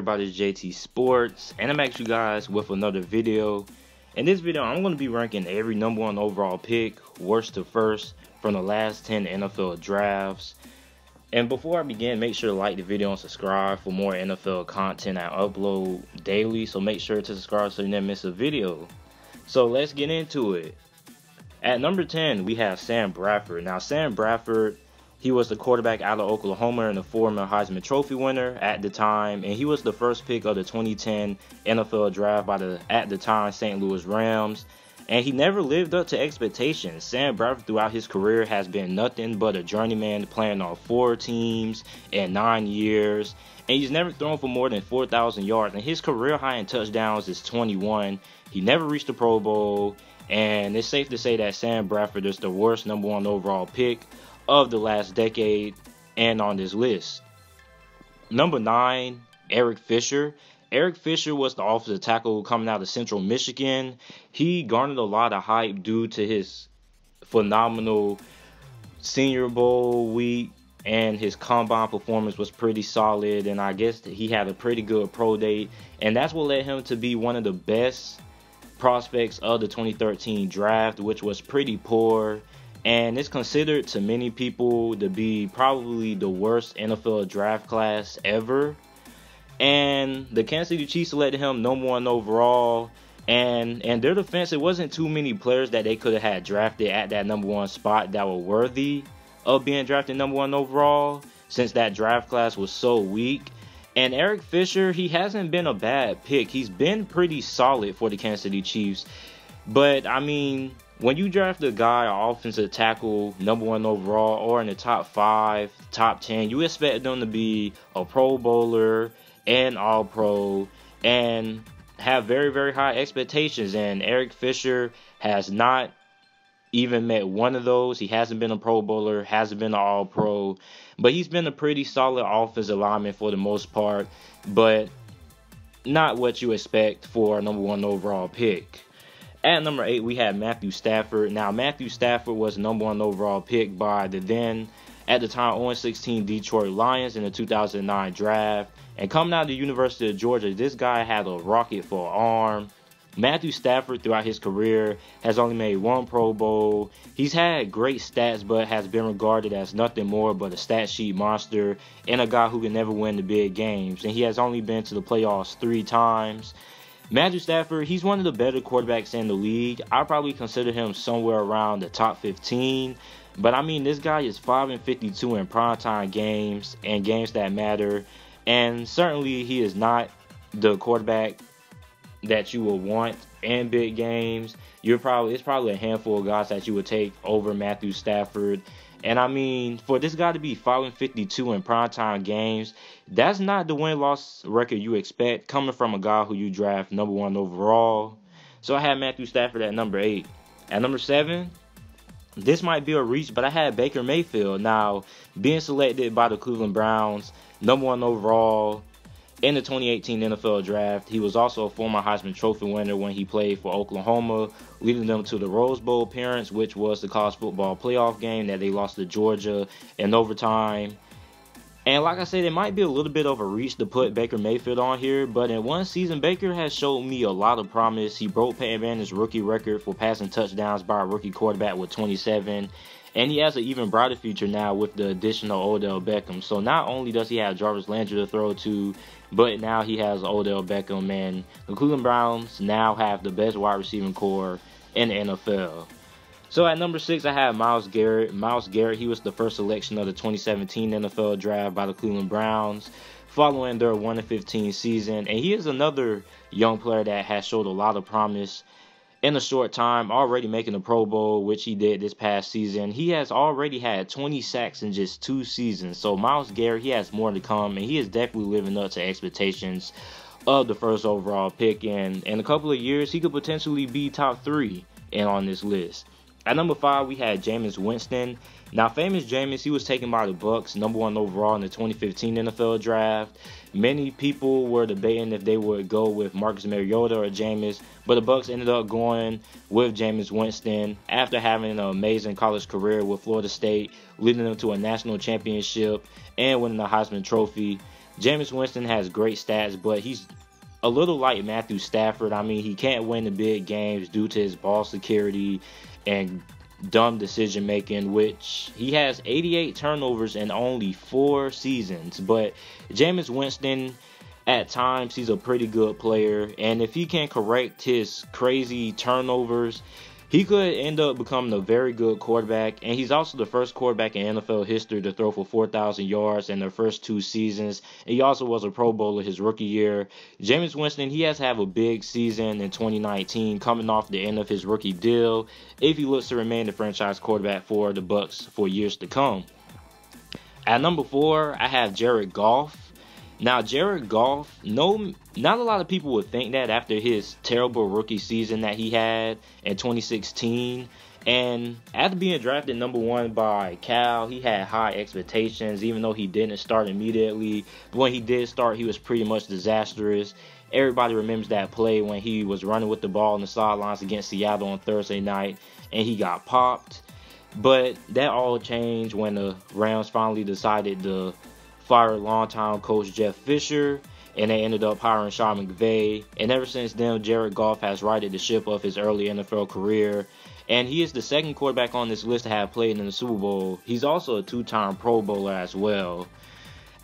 everybody? It's JT Sports, and I'm back you guys with another video. In this video, I'm going to be ranking every #1 overall pick, worst to first, from the last 10 NFL drafts. And before I begin, make sure to like the video and subscribe for more NFL content I upload daily. So make sure to subscribe so you never miss a video. So let's get into it. At number 10, we have Sam Bradford. Now, Sam Bradford, he was the quarterback out of Oklahoma and a former Heisman Trophy winner at the time, and he was the first pick of the 2010 NFL draft by the, at the time, St. Louis Rams, and he never lived up to expectations. Sam Bradford throughout his career has been nothing but a journeyman, playing on 4 teams in 9 years, and he's never thrown for more than 4,000 yards, and his career high in touchdowns is 21. He never reached the Pro Bowl, and it's safe to say that Sam Bradford is the worst #1 overall pick of the last decade and on this list. Number 9, Eric Fisher. Eric Fisher was the offensive tackle coming out of Central Michigan. He garnered a lot of hype due to his phenomenal Senior Bowl week, and his combine performance was pretty solid, and I guess he had a pretty good pro day, and that's what led him to be one of the best prospects of the 2013 draft, which was pretty poor. And it's considered to many people to be probably the worst NFL draft class ever. And the Kansas City Chiefs selected him #1 overall. And in their defense, it wasn't too many players that they could have had drafted at that #1 spot that were worthy of being drafted #1 overall, since that draft class was so weak. And Eric Fisher, he hasn't been a bad pick. He's been pretty solid for the Kansas City Chiefs. But, I mean, when you draft a guy, an offensive tackle, #1 overall, or in the top 5, top 10, you expect them to be a Pro Bowler and All-Pro and have very, very high expectations. And Eric Fisher has not even met one of those. He hasn't been a Pro Bowler, hasn't been an All-Pro, but he's been a pretty solid offensive lineman for the most part, but not what you expect for a #1 overall pick. At number 8, we had Matthew Stafford. Now, Matthew Stafford was #1 overall pick by the then, at the time, 0-16 Detroit Lions in the 2009 draft. And coming out of the University of Georgia, this guy had a rocket for an arm. Matthew Stafford, throughout his career, has only made 1 Pro Bowl. He's had great stats, but has been regarded as nothing more but a stat sheet monster and a guy who can never win the big games. And he has only been to the playoffs 3 times. Matthew Stafford, he's one of the better quarterbacks in the league. I probably consider him somewhere around the top 15. But, I mean, this guy is 5-52 in primetime games and games that matter. And certainly he is not the quarterback that you will want in big games. It's probably a handful of guys that you would take over Matthew Stafford. And I mean, for this guy to be 5-52 in primetime games, that's not the win-loss record you expect coming from a guy who you draft #1 overall. So I had Matthew Stafford at number 8. At number 7, this might be a reach, but I had Baker Mayfield. Now, being selected by the Cleveland Browns #1 overall in the 2018 NFL draft, he was also a former Heisman Trophy winner when he played for Oklahoma, leading them to the Rose Bowl appearance, which was the college football playoff game that they lost to Georgia in overtime. And like I said, it might be a little bit of a reach to put Baker Mayfield on here, but in one season, Baker has showed me a lot of promise. He broke Peyton Manning's rookie record for passing touchdowns by a rookie quarterback with 27. And he has an even brighter future now with the addition of Odell Beckham. So not only does he have Jarvis Landry to throw to, but now he has Odell Beckham. And the Cleveland Browns now have the best wide receiving core in the NFL. So at number 6, I have Myles Garrett. Myles Garrett, he was the first selection of the 2017 NFL draft by the Cleveland Browns, following their 1-15 season. And he is another young player that has showed a lot of promise in a short time, already making the Pro Bowl, which he did this past season. He has already had 20 sacks in just 2 seasons. So Myles Garrett, he has more to come, and he is definitely living up to expectations of the first overall pick. And in a couple of years, he could potentially be top 3 on this list. At number 5, we had Jameis Winston. Now, famous Jameis, he was taken by the Bucs, #1 overall in the 2015 NFL draft. Many people were debating if they would go with Marcus Mariota or Jameis, but the Bucs ended up going with Jameis Winston after having an amazing college career with Florida State, leading them to a national championship and winning the Heisman Trophy. Jameis Winston has great stats, but he's a little like Matthew Stafford. I mean, he can't win the big games due to his ball security and dumb decision making, which he has 88 turnovers in only 4 seasons. But Jameis Winston, at times, he's a pretty good player, and if he can correct his crazy turnovers, he could end up becoming a very good quarterback. And he's also the first quarterback in NFL history to throw for 4,000 yards in their first 2 seasons. And he also was a Pro Bowler his rookie year. Jameis Winston, he has to have a big season in 2019, coming off the end of his rookie deal, if he looks to remain the franchise quarterback for the Bucs for years to come. At number 4, I have Jared Goff. Now, Jared Goff, not a lot of people would think that after his terrible rookie season that he had in 2016. And after being drafted number 1 by Cal, he had high expectations, even though he didn't start immediately. But when he did start, he was pretty much disastrous. Everybody remembers that play when he was running with the ball on the sidelines against Seattle on Thursday night, and he got popped. But that all changed when the Rams finally decided to fire longtime coach Jeff Fisher, and they ended up hiring Sean McVay. And ever since then, Jared Goff has righted the ship of his early NFL career, and he is the second quarterback on this list to have played in the Super Bowl. He's also a 2-time Pro Bowler as well.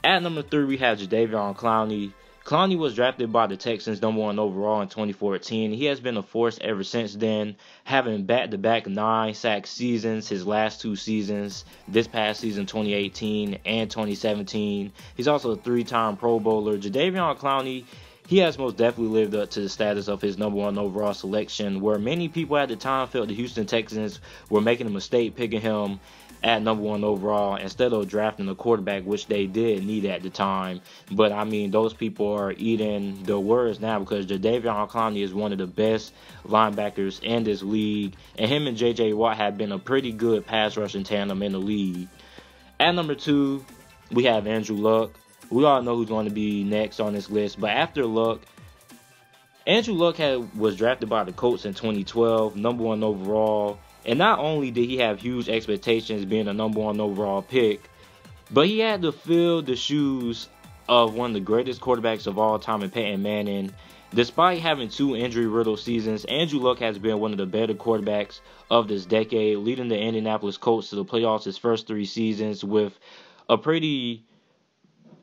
At number 3, we have JADEVEON Clowney. Clowney was drafted by the Texans number 1 overall in 2014. He has been a force ever since then, having back-to-back 9-sack seasons his last 2 seasons, this past season 2018 and 2017. He's also a 3-time Pro Bowler. JADEVEON Clowney, he has most definitely lived up to the status of his number 1 overall selection, where many people at the time felt the Houston Texans were making a mistake picking him at number 1 overall instead of drafting a quarterback, which they did need at the time. But I mean, those people are eating the words now, because JADEVEON Clowney is one of the best linebackers in this league, and him and J.J. Watt have been a pretty good pass rushing tandem in the league. At number 2, we have Andrew Luck. We all know who's going to be next on this list, but after Luck, Andrew Luck was drafted by the Colts in 2012, number 1 overall. And not only did he have huge expectations being a number 1 overall pick, but he had to fill the shoes of one of the greatest quarterbacks of all time in Peyton Manning. Despite having 2 injury-riddled seasons, Andrew Luck has been one of the better quarterbacks of this decade, leading the Indianapolis Colts to the playoffs his first 3 seasons with a pretty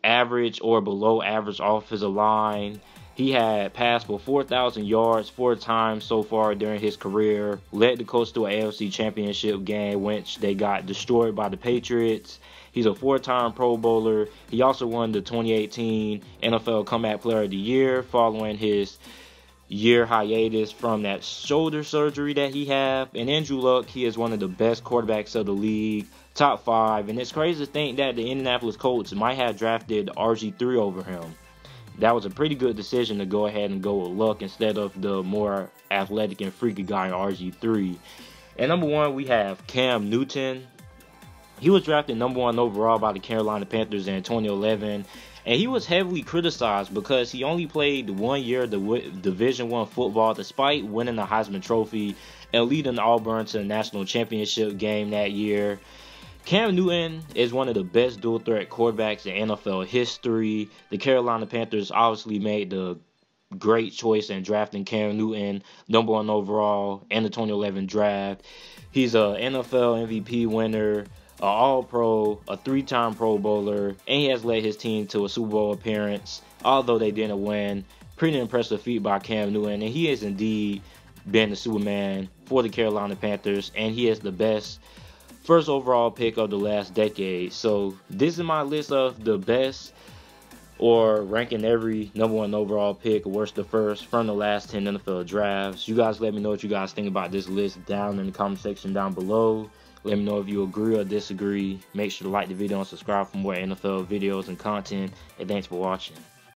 average or below average offensive line. He had passed for 4,000 yards 4 times so far during his career, led the Colts to an AFC Championship game, which they got destroyed by the Patriots. He's a 4-time Pro Bowler. He also won the 2018 NFL Comeback Player of the Year following his year hiatus from that shoulder surgery that he had. And Andrew Luck, he is one of the best quarterbacks of the league, top 5. And it's crazy to think that the Indianapolis Colts might have drafted RG3 over him. That was a pretty good decision to go ahead and go with Luck instead of the more athletic and freaky guy in RG3. At number 1, we have Cam Newton. He was drafted number 1 overall by the Carolina Panthers in 2011. And he was heavily criticized because he only played 1 year of Division I football, despite winning the Heisman Trophy and leading Auburn to the national championship game that year. Cam Newton is one of the best dual-threat quarterbacks in NFL history. The Carolina Panthers obviously made the great choice in drafting Cam Newton, number 1 overall, in the 2011 draft. He's an NFL MVP winner, an All-Pro, a 3-time Pro Bowler, and he has led his team to a Super Bowl appearance, although they didn't win. Pretty impressive feat by Cam Newton, and he has indeed been the Superman for the Carolina Panthers, and he is the best first overall pick of the last decade. So this is my list of the best, or ranking every number 1 overall pick, worst to first, from the last 10 NFL drafts. You guys let me know what you guys think about this list down in the comment section down below. Let me know if you agree or disagree. Make sure to like the video and subscribe for more NFL videos and content. And thanks for watching.